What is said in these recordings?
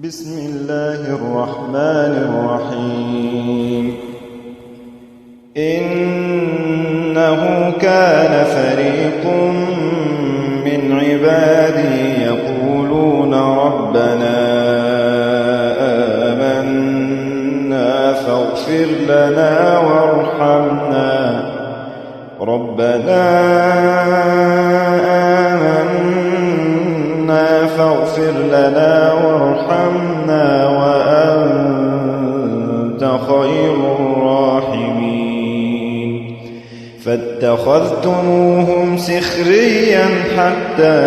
بسم الله الرحمن الرحيم إنه كان فريق من عبادي يقولون ربنا آمنا فاغفر لنا وارحمنا ربنا آمنا فاغفر لنا وارحمنا وأنت خير الراحمين فاتخذتموهم سخريا حتى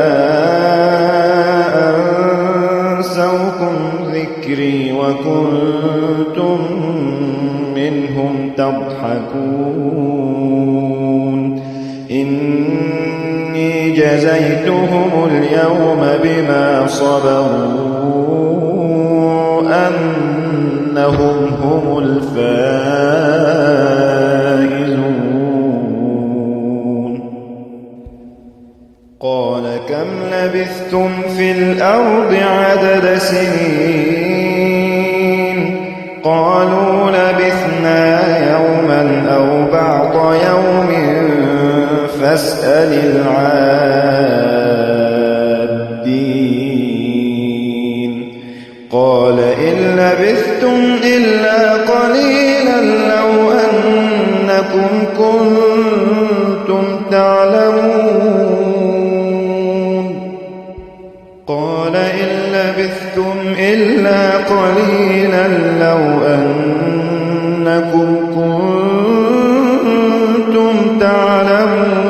أنسوكم ذكري وكنتم منهم تضحكون إني جزيتهم اليوم بما صبروا أنهم هم الفائزون قال كم لبثتم في الأرض عدد سنين قالوا لبثنا يوما أو بعض يوم فاسأل العادين قال إن لبثتم إلا قليلا لو أنكم كنتم تعلمون قال إن لبثتم إلا قليلا لو أنكم كنتم تعلمون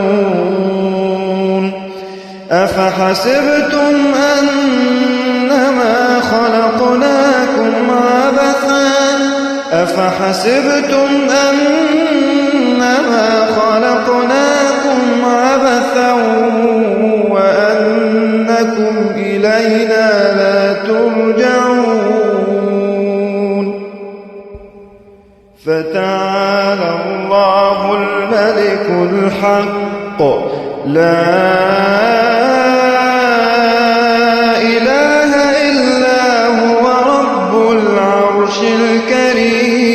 أفحسبتم أنما خلقناكم عبثا وأنكم إلينا لا ترجعون فتعالى الله الملك الحق لا إله إلا هو رب العرش الكريم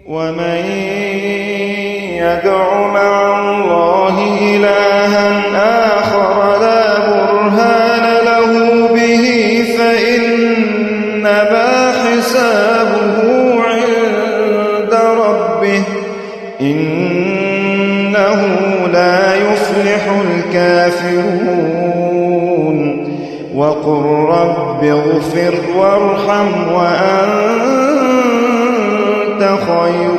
ومن يدع مع الله إلها آخر لا برهان له به فإنما حسابه عند ربه إنه لا يفلح الكافرون وقل رب اغفر وارحم وأنت خير